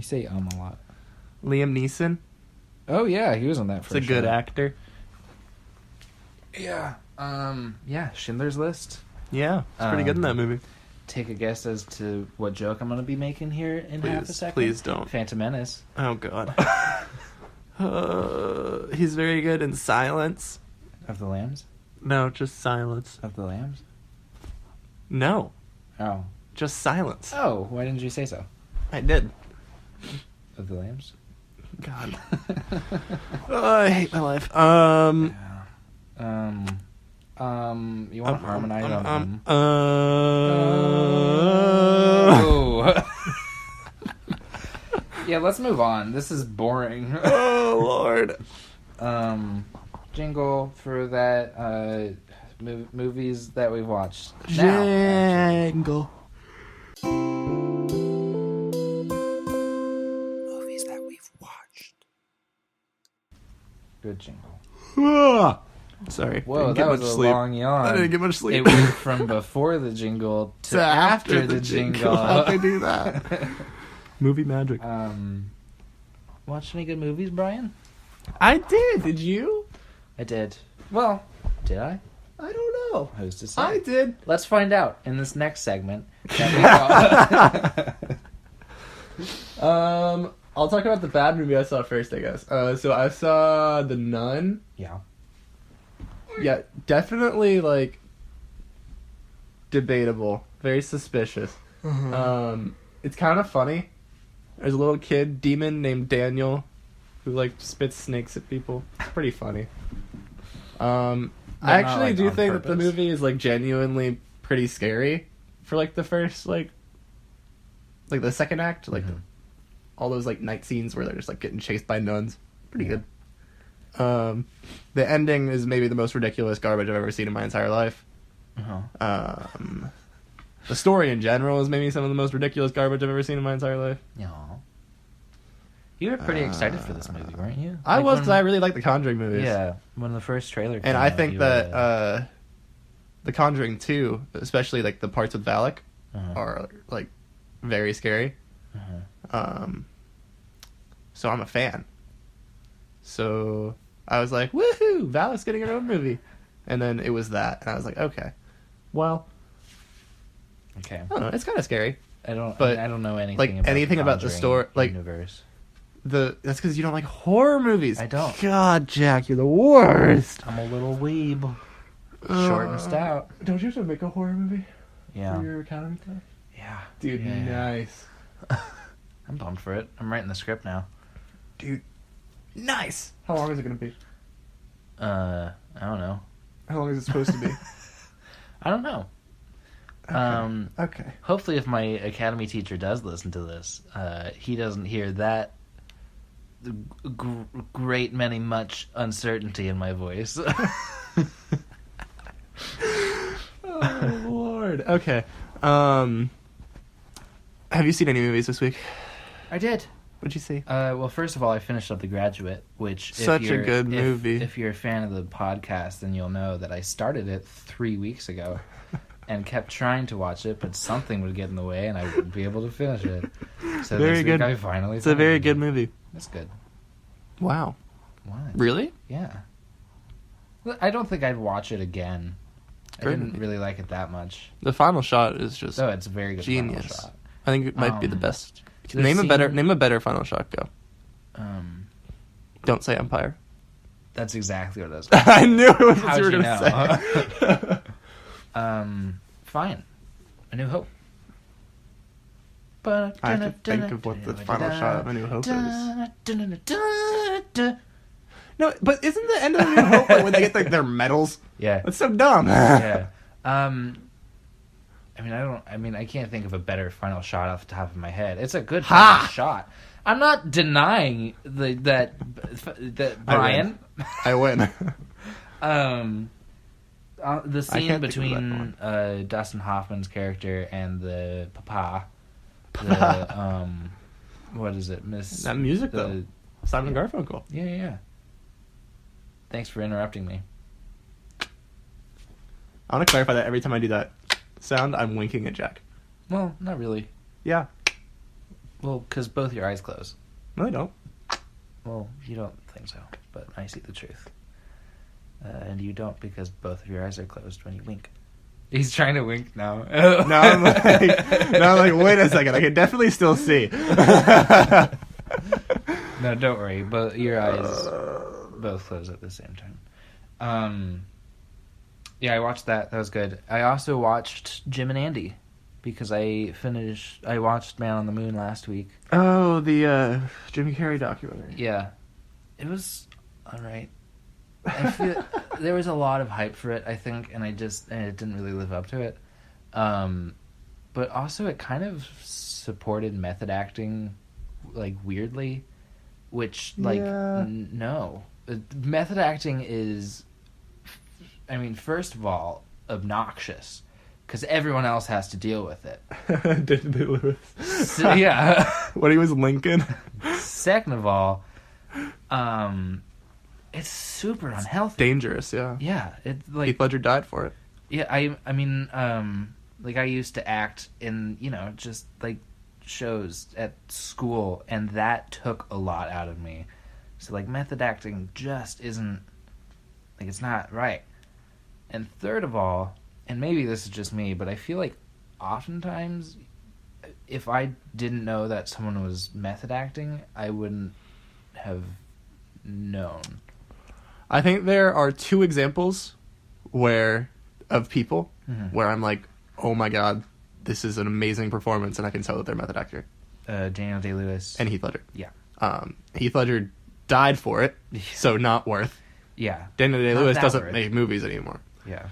say a lot. Liam Neeson. Oh yeah, he was on that first. He's a good actor. Yeah. Yeah. Schindler's List. Yeah, it's pretty good in that movie. Take a guess as to what joke I'm going to be making here in half a second. Please don't. Phantom Menace. Oh God. He's very good in Silence. Of the Lambs? No, just Silence. Of the Lambs? No. Oh. Just Silence. Oh, why didn't you say so? I did. Of the Lambs? God. I hate my life. You want to harmonize on them? Oh. Yeah, let's move on. This is boring. Oh, Lord. Jingle for that, movies that we've watched. Jingle. Movies that we've watched. Good jingle. Sorry. Whoa, didn't that get was much a sleep. long yawn. I didn't get much sleep. It went from before the jingle to after the jingle. How'd they do that? Movie magic. Watch any good movies, Brian? I did. Did you? I did. Well, did I? I don't know. Who's to say? I did. Let's find out in this next segment. That I'll talk about the bad movie I saw first, I guess. So I saw The Nun. Yeah. Yeah, definitely, like, debatable. Very suspicious. It's kind of funny. There's a little kid, demon, named Daniel, who, like, spits snakes at people. It's pretty funny. I actually do think that the movie is, like, genuinely pretty scary for, like, the first, like the second act. Like, all those, like, night scenes where they're just, like, getting chased by nuns. Pretty good. The ending is maybe the most ridiculous garbage I've ever seen in my entire life. The story in general is maybe some of the most ridiculous garbage I've ever seen in my entire life. Yeah. You were pretty excited for this movie, weren't you? I was, because I really like the Conjuring movies. Yeah, when the first trailer came and I think out, that the Conjuring 2, especially like the parts with Valak, are like very scary. So I'm a fan. So I was like, woohoo, Valak's getting her own movie. And then it was that, and I was like, okay, well, okay, I don't know, it's kind of scary. I don't know anything like about anything the about the story, like universe. That's because you don't like horror movies. I don't. God, Jack, you're the worst. I'm a little weeb, short and stout. Don't you have to make a horror movie? Yeah. For your academy class? Yeah, dude, yeah. Nice. I'm pumped for it. I'm writing the script now. Dude, nice. How long is it gonna be? I don't know. How long is it supposed to be? I don't know. Okay. Hopefully, if my academy teacher does listen to this, he doesn't hear that much uncertainty in my voice. Oh, Lord. Okay. Have you seen any movies this week? I did. What'd you see? Well, first of all, I finished up The Graduate, which such a good movie. If you're a fan of the podcast, then you'll know that I started it 3 weeks ago and kept trying to watch it, but something would get in the way and I wouldn't be able to finish it. So very this good. week I finally. It's a very good movie. That's good. Wow. Why? Really? Yeah. I don't think I'd watch it again. Great I didn't movie. really like it that much. The final shot is just It's a very good genius. final shot. I think it might be the best. the Name a better final shot. Go. Um, Don't say Empire. That's exactly what I was. I knew it was what How'd you were you going to know? say. Fine. A New Hope. I have to think of what the final shot of A New Hope is. No, but isn't the end of A New Hope like when they get their medals? Yeah. That's so dumb. Yeah. I can't think of a better final shot off the top of my head. It's a good final shot. I'm not denying that Brian. I win. The scene between Dustin Hoffman's character and the papa. What is it, Miss? That music though. Simon Garfunkel. Yeah. Thanks for interrupting me. I want to clarify that every time I do that sound, I'm winking at Jack. Well, not really. Yeah. Well, because both your eyes close. No, they don't. Well, you don't think so, but I see the truth. And you don't because both of your eyes are closed when you wink. He's trying to wink now. No, I'm like, wait a second. I can definitely still see. No, don't worry. But your eyes both close at the same time. Yeah, I watched that. That was good. I also watched Jim and Andy because I watched Man on the Moon last week. Oh, the Jim Carrey documentary. Yeah. It was alright. I feel there was a lot of hype for it, I think, and it didn't really live up to it. But also it kind of supported method acting, like, weirdly, which, like, no. Method acting is, first of all, obnoxious, because everyone else has to deal with it. David Lewis. So, yeah. When he was Lincoln. Second of all, it's super unhealthy. Dangerous, yeah. Yeah, it's like Heath Ledger died for it. Yeah, I used to act in, just like shows at school, and that took a lot out of me. So like method acting just isn't, like, it's not right. And third of all, and maybe this is just me, but I feel like oftentimes if I didn't know that someone was method acting, I wouldn't have known. I think there are two examples of people where I'm like, oh my god, this is an amazing performance, and I can tell that they're a method actor. Daniel Day-Lewis. And Heath Ledger. Yeah. Heath Ledger died for it, so not worth. Yeah. Daniel Day-Lewis doesn't make movies anymore. Yeah.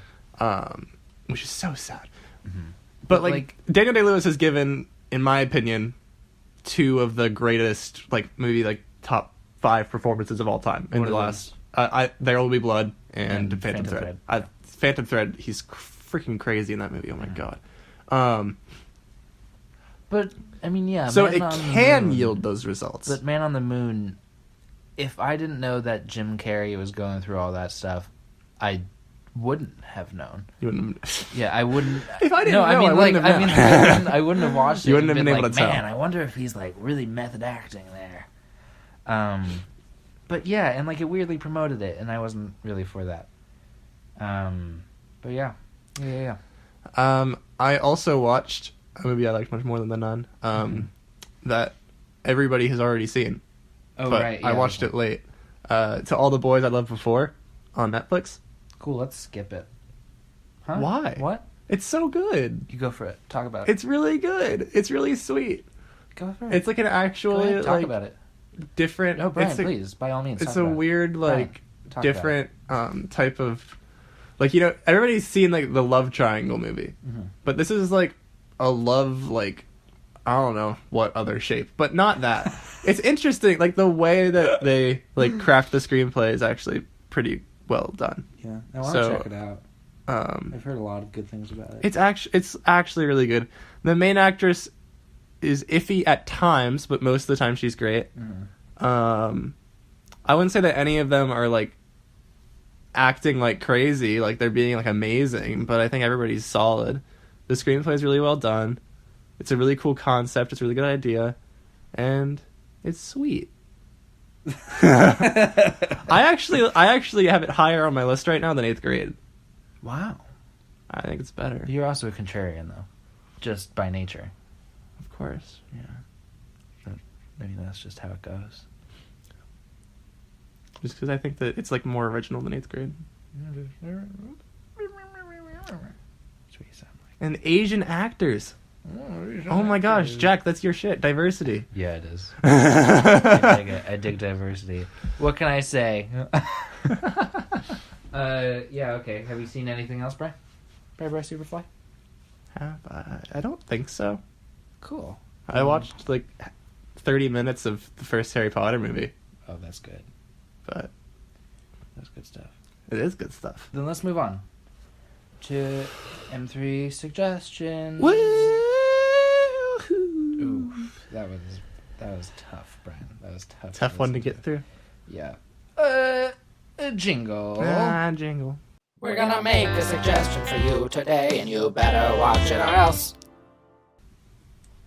Which is so sad. Mm-hmm. But like Daniel Day-Lewis has given, in my opinion, two of the greatest, like, maybe like top 5 performances of all time in the last. There Will Be Blood and Phantom Thread. Phantom Thread, he's freaking crazy in that movie. Oh my god. But yeah. So it can yield those results. But Man on the Moon, if I didn't know that Jim Carrey was going through all that stuff, I wouldn't have known. You wouldn't. Yeah, I wouldn't. If I didn't know, I wouldn't have known. I wouldn't have watched it. You wouldn't have been able to tell. Man, I wonder if he's like really method acting there. But yeah, and like it weirdly promoted it, and I wasn't really for that. But yeah. I also watched a movie I liked much more than The Nun. That everybody has already seen. Oh, but right. Yeah, I watched it late. To All the Boys I Loved Before on Netflix. Cool. Let's skip it. Huh? Why? What? It's so good. You go for it. Talk about it. It's really good. It's really sweet. Go for it. It's like an actually talk about it. Different. No, Brian, please, by all means. It's a weird, like, Brian, different type of, like, everybody's seen like the love triangle movie, but this is like a love, like, I don't know what other shape, but not that. It's interesting, like the way that they like craft the screenplay is actually pretty well done. Yeah, I want to check it out. I've heard a lot of good things about it. It's actually really good. The main actress is iffy at times, but most of the time she's great. I wouldn't say that any of them are like acting like crazy, like they're being like amazing, but I think everybody's solid. The screenplay is really well done. It's a really cool concept. It's a really good idea, and it's sweet. I actually have it higher on my list right now than 8th Grade. Wow. I think it's better. You're also a contrarian, though, just by nature. Of course. Yeah. Maybe that's just how it goes. just because I think that it's like more original than 8th grade. And Asian actors. Oh my gosh, Jack, that's your shit. Diversity. Yeah, it is. I dig it. I dig diversity. What can I say? Yeah, okay. Have you seen anything else, Bri? Bri Superfly? I don't think so. Cool. I watched like 30 minutes of the first Harry Potter movie. Oh, that's good. But That's good stuff. it is good stuff. Then let's move on to M3 suggestions. Woo! Oof, that was tough, Brian. That was tough. Tough one to get through. Yeah. A jingle. Jingle. We're gonna make a suggestion for you today, and you better watch it or else.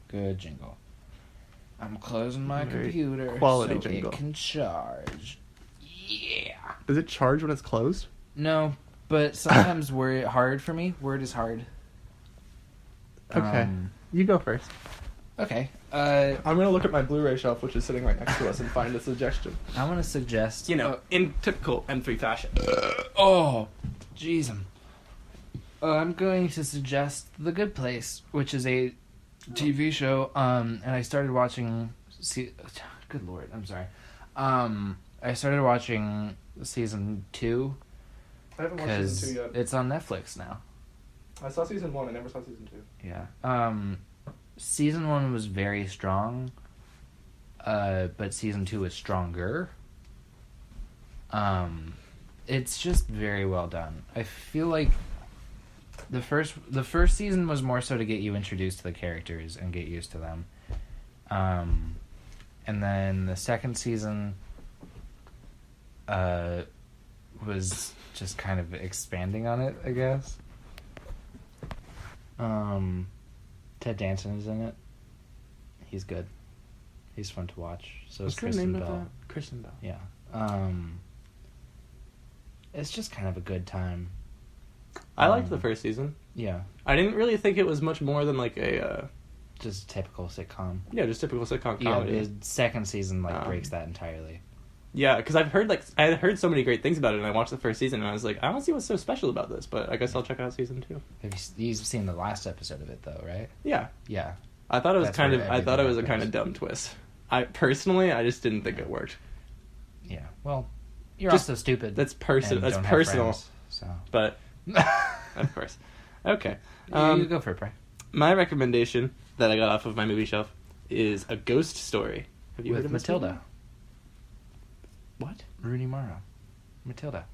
Good jingle. I'm closing my Very computer quality so jingle. it can charge. Yeah. Does it charge when it's closed? No, but sometimes Word hard for me. Word is hard. Okay. You go first. Okay. I'm gonna look at my Blu-ray shelf, which is sitting right next to us, and find a suggestion. I'm gonna suggest. In typical M3 fashion. Oh, jeez. I'm going to suggest The Good Place, which is a TV show. And I started watching. Good Lord, I'm sorry. I started watching season 2 I haven't watched because season 2 yet. it's on Netflix now. I saw season 1. I never saw season 2. Yeah. Season 1 was very strong, but season 2 is stronger. It's just very well done. I feel like the first season was more so to get you introduced to the characters and get used to them. And then the second season was just kind of expanding on it, I guess. Ted Danson is in it. He's good. He's fun to watch. So is Kristen Bell. Kristen Bell. Yeah. It's just kind of a good time. I liked the first season. Yeah. I didn't really think it was much more than like a... Just typical sitcom. Yeah, just typical sitcom Yeah, comedy. the second season breaks that entirely. Yeah, because I had heard so many great things about it, and I watched the first season, and I was like, I don't see what's so special about this, but I guess I'll check out season 2. You've seen the last episode of it though, right? Yeah. Yeah. I thought it was That's kind where of. I thought it was a everything kind of dumb twist. I just didn't think it worked. Yeah. Well, you're Just- also stupid. That's personal. and That's don't have personal. friends, so But of course, okay. you go for it, Bri. My recommendation that I got off of my movie shelf is A Ghost Story. Have you heard With of this Matilda. movie? What? Rooney Mara. Matilda.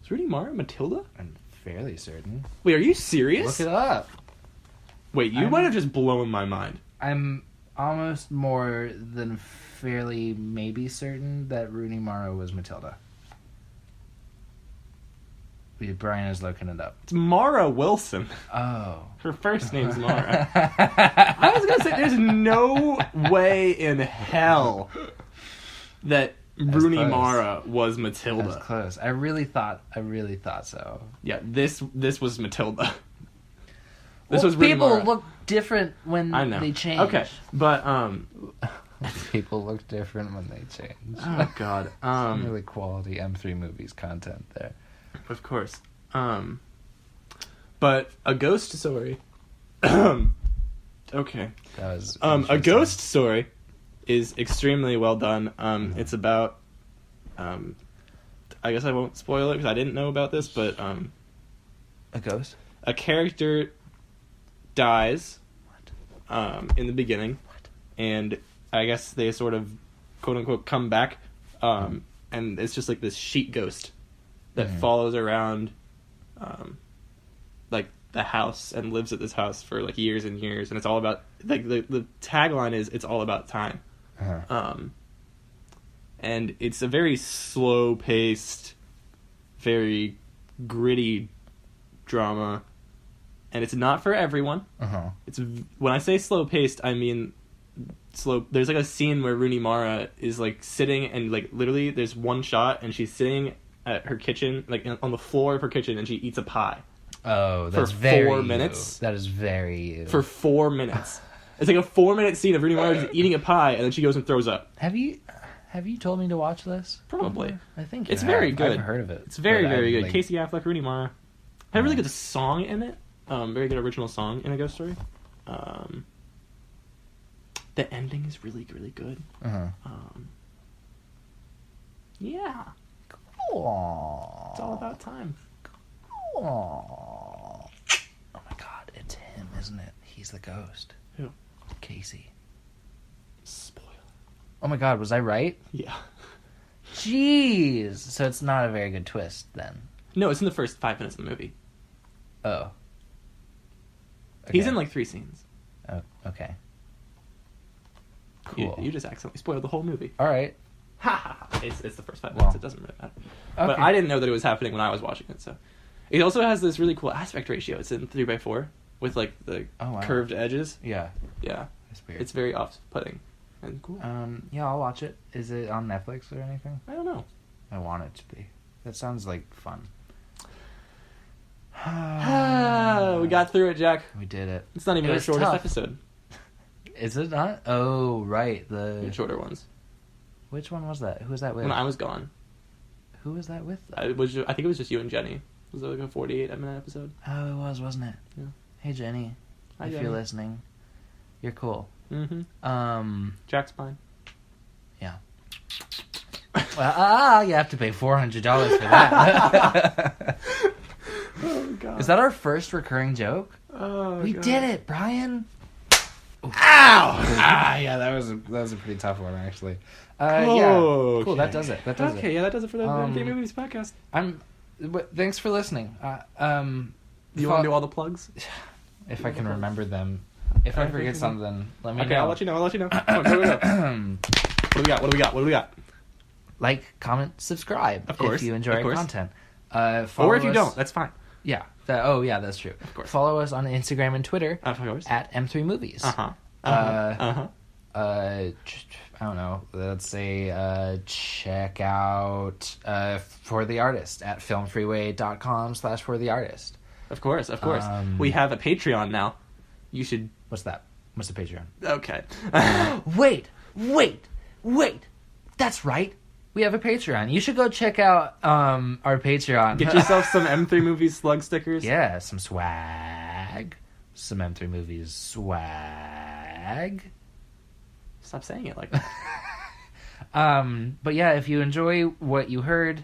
Is Rooney Mara Matilda? I'm fairly certain. Wait, are you serious? Look it up. Wait, you might have just blown my mind. I'm almost more than fairly maybe certain that Rooney Mara was Matilda. Brian is looking it up. It's Mara Wilson. Oh. Her first name's Mara. I was gonna say, there's no way in hell that Rooney close. Mara was Matilda. That's close. I really thought so. Yeah, this was Matilda. This Well, was Rooney people Mara. look different when I know. they change. Okay, but People look different when they change. oh god, Some really quality M3 movies content there. of course, but A Ghost Story. Okay, That was A interesting. Ghost Story is extremely well done. It's about, I guess I won't spoil it because I didn't know about this, but A ghost? a character dies in the beginning, and I guess they sort of quote unquote come back, and it's just like this sheet ghost that follows around like the house and lives at this house for like years and years, and it's all about like the tagline is it's all about time. And it's a very slow paced, very gritty drama, and it's not for everyone. It's when I say slow paced, I mean slow. There's like a scene where Rooney Mara is like sitting, and like literally there's one shot, and she's sitting at her kitchen, like on the floor of her kitchen, and she eats a pie. Oh, that's For very 4 you. minutes? That is very you. For 4 minutes. It's like a 4-minute scene of Rooney Mara just eating a pie, and then she goes and throws up. Have you Have you told me to watch this? Probably. I think It's very good. I've heard of it. It's very, but very good. like, Casey Affleck, Rooney Mara. Had a really good song in it. Very good original song in A Ghost Story. The ending is really, really good. Uh-huh. Yeah. Aww. It's all about time. Aww. Oh my god, it's him, isn't it? He's the ghost. Who? Casey. Spoiler. Oh my god, was I right? Yeah. Jeez. So it's not a very good twist then. No, it's in the first 5 minutes of the movie. Oh. He's Okay. in like 3 scenes. Oh, okay. Cool. You just accidentally spoiled the whole movie. All right. Ha ha ha. It's the first 5 minutes. Well. It doesn't really matter. Okay. But I didn't know that it was happening when I was watching it. So it also has this really cool aspect ratio. It's in 3:4 with like the curved edges. Yeah. Yeah, That's weird. it's very off-putting and cool. Yeah, I'll watch it. Is it on Netflix or anything? I don't know. I want it to be. That sounds like fun. We got through it, Jack. We did it. It's not even It our was shortest tough. episode. Is it not? Oh, right. The shorter ones. Which one was that? Who was that with? When I was gone, Who was that with? I think it was just you and Jenny. It was like a 48-minute episode. Oh, it was, wasn't it? Yeah. Hey, Jenny. Hi, if Jenny. you're listening, you're cool. Mm-hmm. Jack's fine. Yeah. Well, you have to pay $400 for that. Oh god. Is that our first recurring joke? Oh, We God. did it, Brian. Ow! Yeah, that was a pretty tough one, actually. Oh, Yeah, okay. cool. That does it. That does Okay, it. yeah, that does it for the Um, Movies podcast. Thanks for listening. You want to do all the plugs? If I can remember them. If I forget something, let me Okay, know. I'll let you know. Come on, go. What do we got? Like, comment, subscribe. Of course, if you enjoy of our course. content. Or if you us- don't, that's fine. Yeah. That's true. Of course. Follow us on Instagram and Twitter Of course. at M3Movies. Uh-huh. I don't know. Let's say check out For the Artist at filmfreeway.com/fortheartist. Of course. We have a Patreon now. You should... What's that? What's the Patreon? Okay. Wait. That's right. We have a Patreon. You should go check out our Patreon. Get yourself some M3 Movies slug stickers. Yeah, some swag. Some M3 Movies swag. Stop saying it like that. But yeah, if you enjoy what you heard,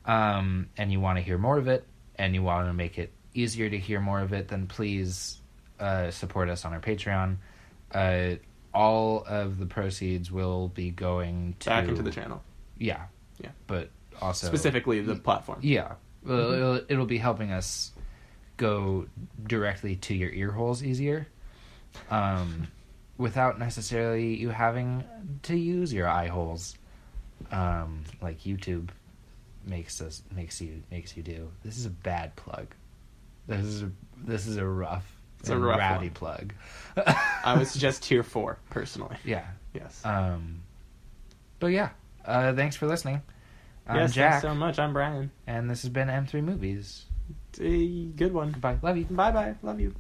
and you want to hear more of it, and you want to make it easier to hear more of it, then please support us on our Patreon. All of the proceeds will be going to... Back into the channel. Yeah. But also... Specifically the platform. Yeah. Well, it'll be helping us go directly to your ear holes easier. Without necessarily you having to use your eye holes, like YouTube makes you do. This is a bad plug. This is a rough, It's a rough rowdy one. plug. I was just tier 4 personally. Yeah. Yes. But yeah, thanks for listening. I'm Yes, Jack, thanks so much. I'm Brian. and this has been M3 Movies. Good one. Goodbye. Love you. Bye. Love you.